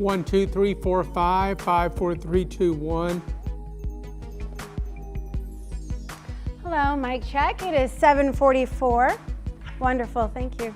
1, 2, 3, 4, 5, 5, 4, 3, 2, 1. Hello, mic check. It is 7:44. Wonderful, thank you.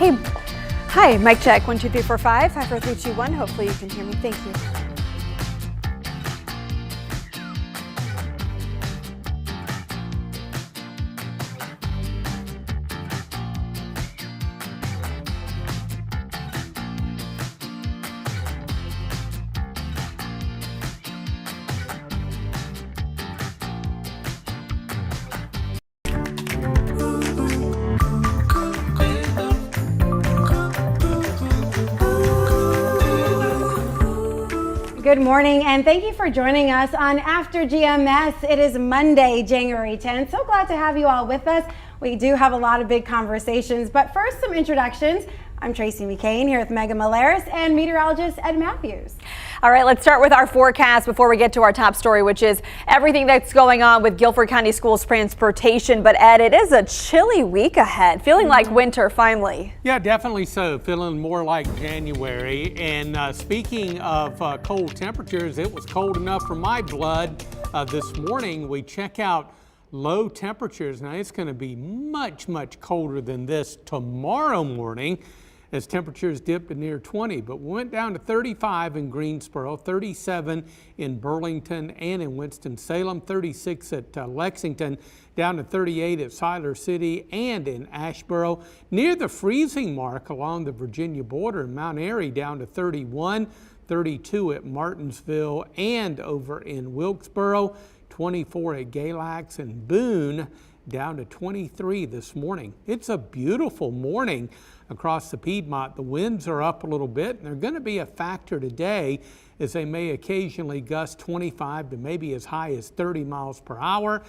Hey, hi, mic check, 1, 2, 3, 4, 5, 5, 4, 3, 2, 1. Hopefully you can hear me. Thank you. Good morning, and thank you for joining us on After GMS. It is Monday, January 10th. So glad to have you all with us. We do have a lot of big conversations, but first, some introductions. I'm Tracy McCain here with Megan Malaris and meteorologist Ed Matthews. All right, let's start with our forecast before we get to our top story, which is everything that's going on with Guilford County Schools transportation. But Ed, it is a chilly week ahead, feeling like winter finally. Yeah, definitely so. Feeling more like January. And speaking of cold temperatures, it was cold enough for my blood this morning. We check out low temperatures. Now it's going to be much, much colder than this tomorrow morning, as temperatures dipped to near 20, but we went down to 35 in Greensboro, 37 in Burlington and in Winston-Salem, 36 at Lexington, down to 38 at Siler City and in Asheboro. Near the freezing mark along the Virginia border in Mount Airy, down to 31, 32 at Martinsville and over in Wilkesboro, 24 at Galax and Boone, down to 23 this morning. It's a beautiful morning across the Piedmont. The winds are up a little bit, and they're going to be a factor today as they may occasionally gust 25 to maybe as high as 30 miles per hour.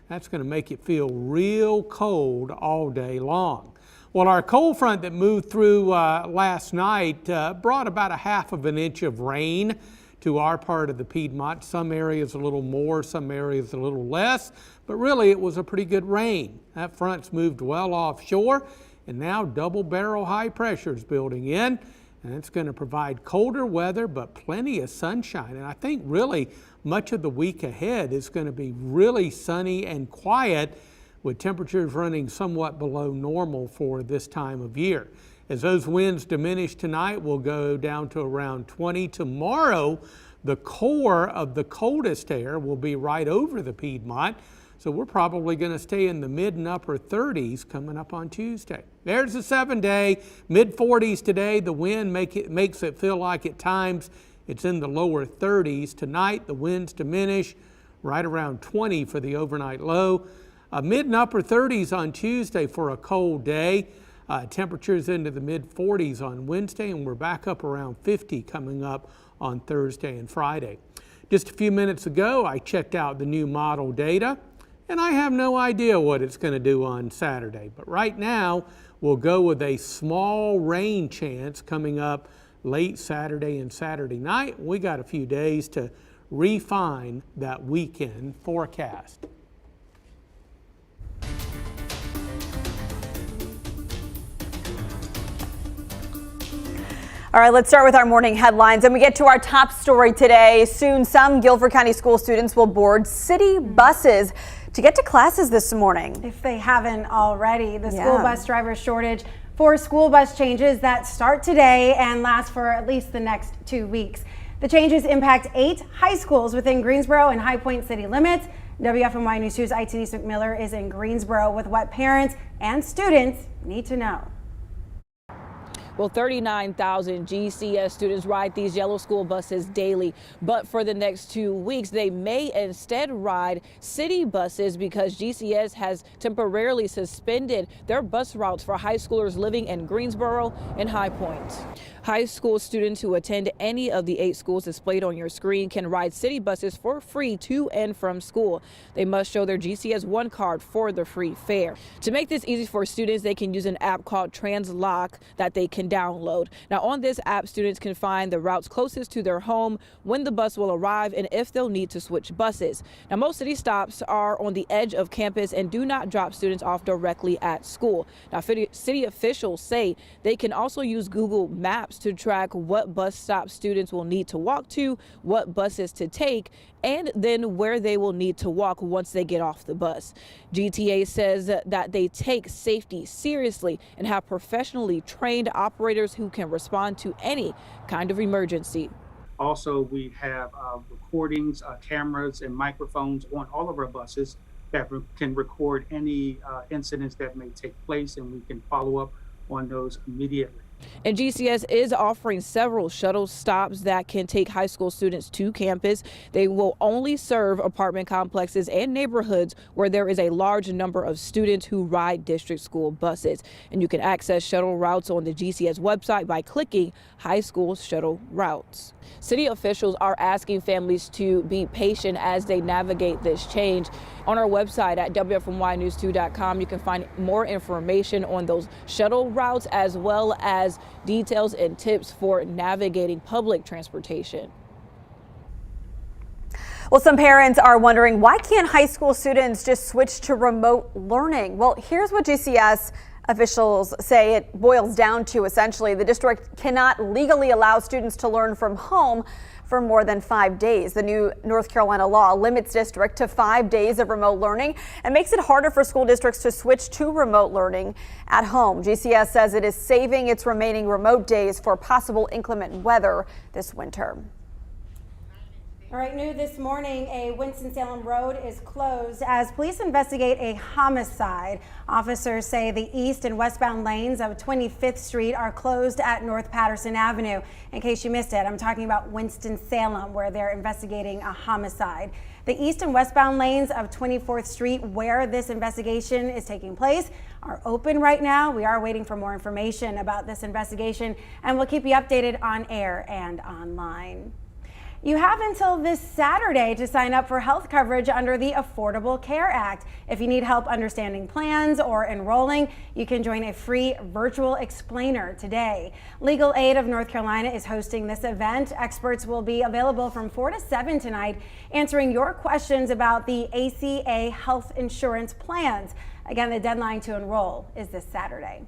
That's going to make it feel real cold all day long. Well, our cold front that moved through last night brought about 1/2 inch of rain to our part of the Piedmont. Some areas a little more, some areas a little less, but really it was a pretty good rain. That front's moved well offshore, and now double barrel high pressure is building in, and it's going to provide colder weather but plenty of sunshine. And I think really much of the week ahead is going to be really sunny and quiet, with temperatures running somewhat below normal for this time of year. As those winds diminish tonight, we'll go down to around 20. Tomorrow, the core of the coldest air will be right over the Piedmont, so we're probably going to stay in the mid and upper 30s coming up on Tuesday. There's the 7-day, mid 40s today. The wind makes it feel like at times it's in the lower 30s. Tonight, the winds diminish right around 20 for the overnight low. Mid and upper 30s on Tuesday for a cold day. Temperatures into the mid 40s on Wednesday, and we're back up around 50 coming up on Thursday and Friday. Just a few minutes ago, I checked out the new model data, and I have no idea what it's going to do on Saturday. But right now, we'll go with a small rain chance coming up late Saturday and Saturday night. We got a few days to refine that weekend forecast. All right, let's start with our morning headlines and we get to our top story today. Soon, some Guilford County school students will board city buses to get to classes this morning. If they haven't already, the school bus driver shortage for school bus changes that start today and last for at least the next 2 weeks. The changes impact 8 high schools within Greensboro and High Point city limits. WFMY News 2's ITD McMiller is in Greensboro with what parents and students need to know. Well, 39,000 GCS students ride these yellow school buses daily, but for the next 2 weeks, they may instead ride city buses because GCS has temporarily suspended their bus routes for high schoolers living in Greensboro and High Point. High school students who attend any of the 8 schools displayed on your screen can ride city buses for free to and from school. They must show their GCS One card for the free fare. To make this easy for students, they can use an app called TransLock that they can download. Now, on this app, students can find the routes closest to their home, when the bus will arrive, and if they'll need to switch buses. Now, most city stops are on the edge of campus and do not drop students off directly at school. Now, city officials say they can also use Google Maps to track what bus stops students will need to walk to, what buses to take, and then where they will need to walk once they get off the bus. GTA says that they take safety seriously and have professionally trained operators who can respond to any kind of emergency. Also, we have recordings, cameras, and microphones on all of our buses that can record any incidents that may take place, and we can follow up on those immediately. And GCS is offering several shuttle stops that can take high school students to campus. They will only serve apartment complexes and neighborhoods where there is a large number of students who ride district school buses. And you can access shuttle routes on the GCS website by clicking high school shuttle routes. City officials are asking families to be patient as they navigate this change. On our website at WFMYnews2.com, you can find more information on those shuttle routes as well as details and tips for navigating public transportation. Well, some parents are wondering, why can't high school students just switch to remote learning? Well, here's what GCS officials say it boils down to. Essentially, the district cannot legally allow students to learn from home for more than 5 days. The new North Carolina law limits district to 5 days of remote learning and makes it harder for school districts to switch to remote learning at home. GCS says it is saving its remaining remote days for possible inclement weather this winter. All right, new this morning, a Winston-Salem road is closed as police investigate a homicide. Officers say the east and westbound lanes of 25th Street are closed at North Patterson Avenue. In case you missed it, I'm talking about Winston-Salem, where they're investigating a homicide. The east and westbound lanes of 24th Street, where this investigation is taking place, are open right now. We are waiting for more information about this investigation, and we'll keep you updated on air and online. You have until this Saturday to sign up for health coverage under the Affordable Care Act. If you need help understanding plans or enrolling, you can join a free virtual explainer today. Legal Aid of North Carolina is hosting this event. Experts will be available from 4 to 7 tonight, answering your questions about the ACA health insurance plans. Again, the deadline to enroll is this Saturday.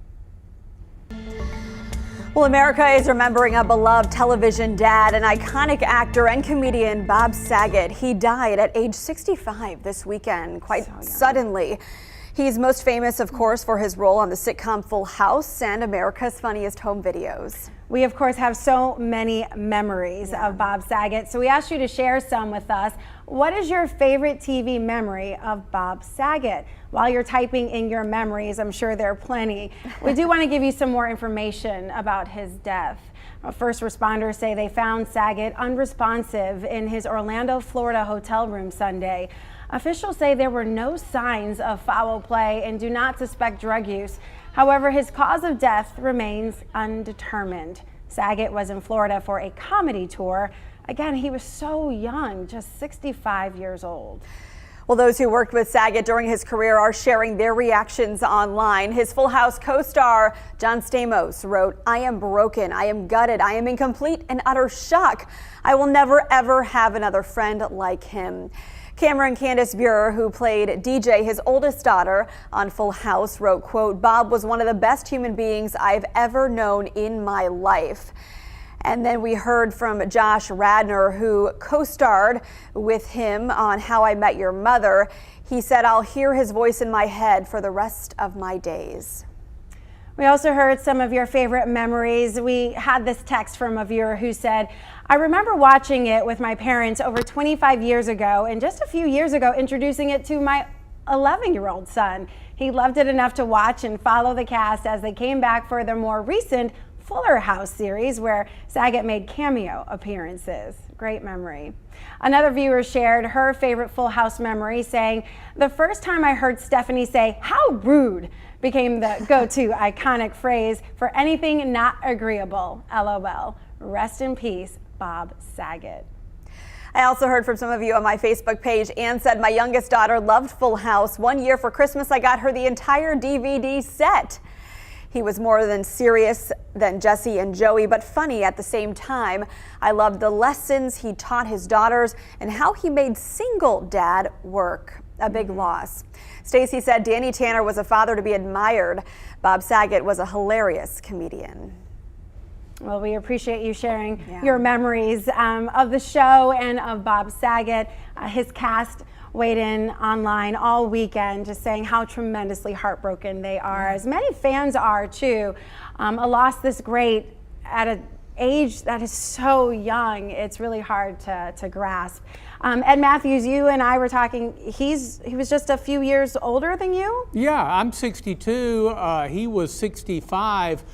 Well, America is remembering a beloved television dad, an iconic actor and comedian, Bob Saget. He died at age 65 this weekend, quite suddenly. He's most famous, of course, for his role on the sitcom Full House and America's Funniest Home Videos. We, of course, have so many memories of Bob Saget, so we asked you to share some with us. What is your favorite TV memory of Bob Saget? While you're typing in your memories, I'm sure there are plenty. We do want to give you some more information about his death. First responders say they found Saget unresponsive in his Orlando, Florida hotel room Sunday. Officials say there were no signs of foul play and do not suspect drug use. However, his cause of death remains undetermined. Saget was in Florida for a comedy tour. Again, he was so young, just 65 years old. Well, those who worked with Saget during his career are sharing their reactions online. His Full House co-star John Stamos wrote, "I am broken, I am gutted, I am in complete and utter shock. I will never ever have another friend like him." Cameron Candace Buer, who played DJ, his oldest daughter, on Full House, wrote, quote, "Bob was one of the best human beings I've ever known in my life." And then we heard from Josh Radnor, who co-starred with him on How I Met Your Mother. He said, "I'll hear his voice in my head for the rest of my days." We also heard some of your favorite memories. We had this text from a viewer who said, "I remember watching it with my parents over 25 years ago, and just a few years ago introducing it to my 11-year-old son. He loved it enough to watch and follow the cast as they came back for their more recent Fuller House series where Saget made cameo appearances." Great memory. Another viewer shared her favorite Full House memory, saying, "The first time I heard Stephanie say, 'How rude,' became the go-to iconic phrase for anything not agreeable. LOL. Rest in peace, Bob Saget." I also heard from some of you on my Facebook page. Ann said, "My youngest daughter loved Full House. One year for Christmas, I got her the entire DVD set. He was more than serious than Jesse and Joey, but funny at the same time. I loved the lessons he taught his daughters and how he made single dad work. A big loss." Stacy said, "Danny Tanner was a father to be admired. Bob Saget was a hilarious comedian." Well, we appreciate you sharing your memories of the show and of Bob Saget. His cast weighed in online all weekend, just saying how tremendously heartbroken they are, as many fans are too. A loss this great at an age that is so young, it's really hard to grasp. Ed Matthews, you and I were talking, he was just a few years older than you? Yeah, I'm 62, he was 65.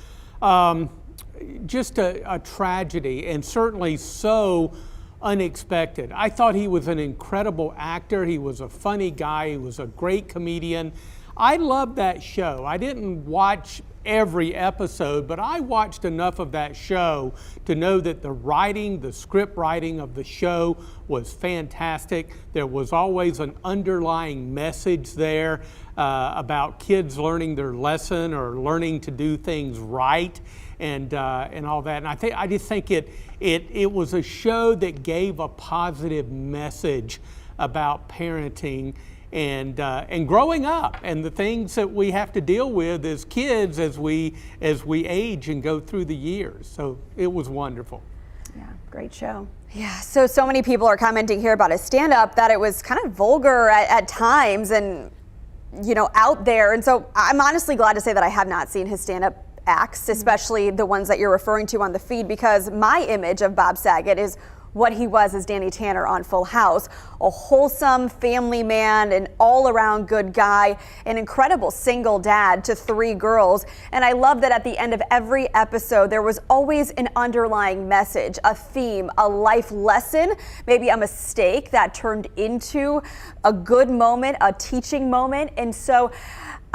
Just a tragedy, and certainly so unexpected. I thought he was an incredible actor. He was a funny guy. He was a great comedian. I loved that show. I didn't watch every episode, but I watched enough of that show to know that the writing, the script writing of the show was fantastic. There was always an underlying message there about kids learning their lesson or learning to do things right. And all that, and I just think it was a show that gave a positive message about parenting and growing up and the things that we have to deal with as kids as we age and go through the years. So it was wonderful. Yeah, great show. Yeah, so many people are commenting here about his stand-up that it was kind of vulgar at times and out there. And so I'm honestly glad to say that I have not seen his stand-up acts, especially the ones that you're referring to on the feed, because my image of Bob Saget is what he was as Danny Tanner on Full House, a wholesome family man, an all-around good guy, an incredible single dad to 3 girls. And I love that at the end of every episode, there was always an underlying message, a theme, a life lesson, maybe a mistake that turned into a good moment, a teaching moment. And so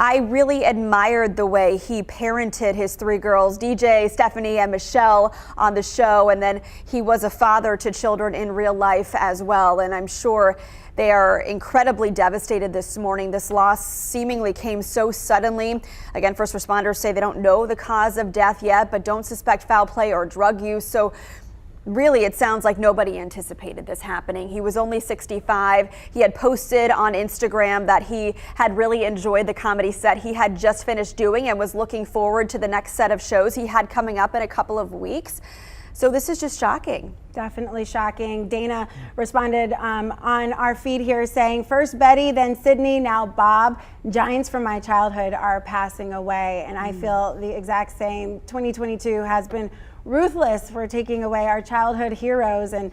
I really admired the way he parented his 3 girls, DJ, Stephanie, and Michelle, on the show. And then he was a father to children in real life as well. And I'm sure they are incredibly devastated this morning. This loss seemingly came so suddenly. Again, first responders say they don't know the cause of death yet, but don't suspect foul play or drug use. So really, it sounds like nobody anticipated this happening. He was only 65. He had posted on Instagram that he had really enjoyed the comedy set he had just finished doing and was looking forward to the next set of shows he had coming up in a couple of weeks. So this is just shocking. Definitely shocking. Dana responded on our feed here saying, "First Betty, then Sydney, now Bob. Giants from my childhood are passing away." And I feel the exact same. 2022 has been ruthless for taking away our childhood heroes and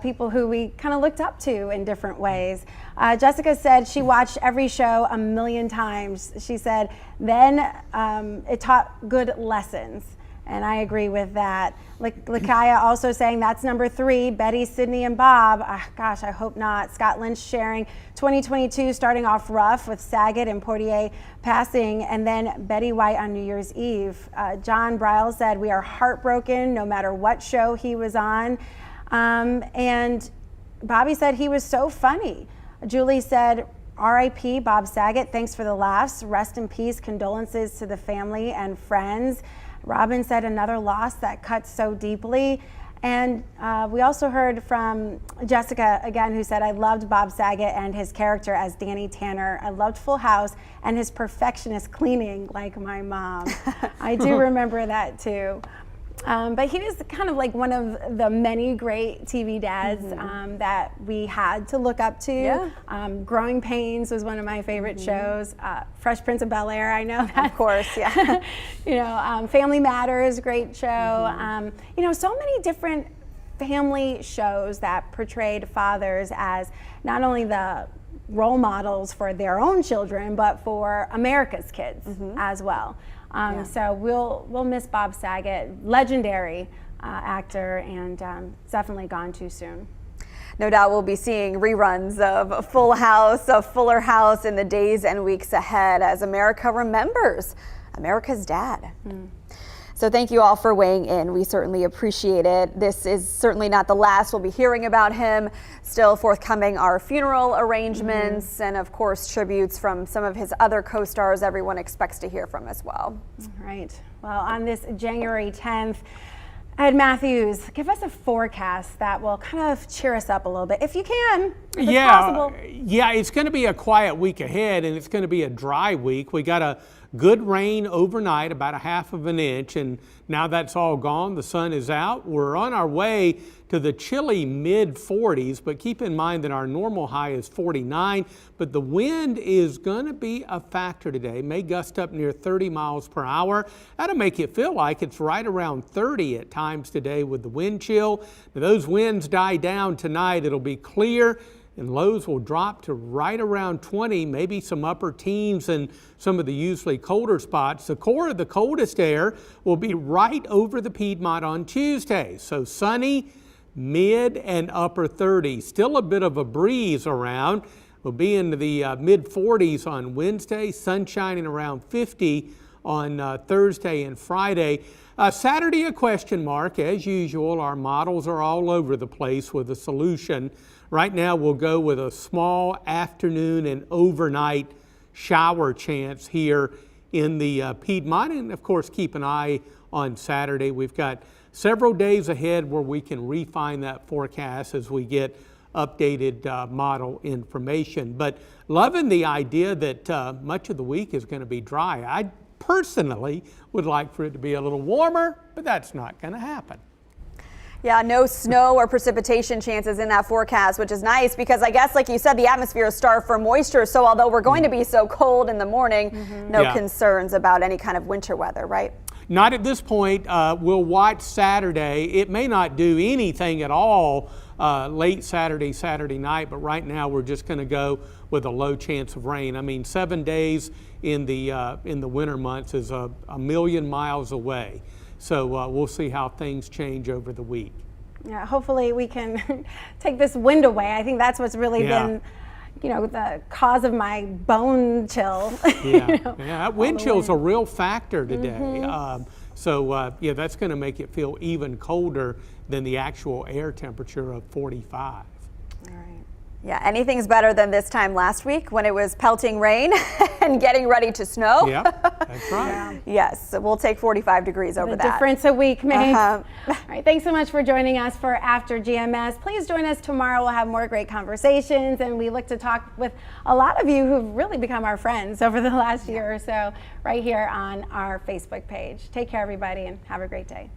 people who we kind of looked up to in different ways. Jessica said she watched every show 1,000,000 times. She said, then it taught good lessons. And I agree with that. Lakaya also saying that's number 3, Betty, Sydney, and Bob. Gosh, I hope not. Scott Lynch sharing 2022 starting off rough with Saget and Portier passing, and then Betty White on New Year's Eve. John Brile said we are heartbroken no matter what show he was on. And Bobby said he was so funny. Julie said, R.I.P. Bob Saget, thanks for the laughs. Rest in peace, condolences to the family and friends. Robin said another loss that cuts so deeply. And we also heard from Jessica again, who said, I loved Bob Saget and his character as Danny Tanner. I loved Full House and his perfectionist cleaning like my mom. I do remember that too. But he was kind of like one of the many great TV dads that we had to look up to. Yeah. Growing Pains was one of my favorite shows. Fresh Prince of Bel-Air, I know that. Of course, yeah. You know, Family Matters, great show. You know, so many different family shows that portrayed fathers as not only the role models for their own children, but for America's kids as well. So we'll miss Bob Saget, legendary actor, and definitely gone too soon. No doubt we'll be seeing reruns of Full House, of Fuller House in the days and weeks ahead as America remembers America's dad. So thank you all for weighing in. We certainly appreciate it. This is certainly not the last we'll be hearing about him. Still forthcoming are funeral arrangements and of course tributes from some of his other co-stars everyone expects to hear from as well. Right. Well, on this January 10th, Ed Matthews, give us a forecast that will kind of cheer us up a little bit, if you can, if it's possible. Yeah, it's going to be a quiet week ahead, and it's going to be a dry week. We got a good rain overnight, about 1/2 inch, and now that's all gone. The sun is out. We're on our way to the chilly mid-40s, but keep in mind that our normal high is 49, but the wind is going to be a factor today. May gust up near 30 miles per hour. That'll make it feel like it's right around 30 at times today with the wind chill. Now, those winds die down tonight. It'll be clear, and lows will drop to right around 20, maybe some upper teens in some of the usually colder spots. The core of the coldest air will be right over the Piedmont on Tuesday. So sunny, mid and upper 30s. Still a bit of a breeze around. We'll be into the mid-40s on Wednesday, sun shining around 50 on Thursday and Friday. Saturday, a question mark. As usual, our models are all over the place with a solution. Right now, we'll go with a small afternoon and overnight shower chance here in the Piedmont. And of course, keep an eye on Saturday. We've got several days ahead where we can refine that forecast as we get updated model information. But loving the idea that much of the week is going to be dry. I personally would like for it to be a little warmer, but that's not going to happen. Yeah, no snow or precipitation chances in that forecast, which is nice because I guess, like you said, the atmosphere is starved for moisture. So although we're going to be so cold in the morning, no concerns about any kind of winter weather, right? Not at this point. We'll watch Saturday. It may not do anything at all late Saturday night, but right now we're just going to go with a low chance of rain. I mean, 7 days in the winter months is a million miles away. So we'll see how things change over the week. Yeah, hopefully we can take this wind away. I think that's what's really been, you know, the cause of my bone chill. Yeah, you know, that wind chill's a real factor today. So yeah, that's going to make it feel even colder than the actual air temperature of 45. All right. Yeah, anything's better than this time last week when it was pelting rain and getting ready to snow. Yeah, that's right. Yes, we'll take 45 degrees over that. The difference a week makes. All right, thanks so much for joining us for After GMS. Please join us tomorrow. We'll have more great conversations, and we look to talk with a lot of you who've really become our friends over the last year or so right here on our Facebook page. Take care, everybody, and have a great day.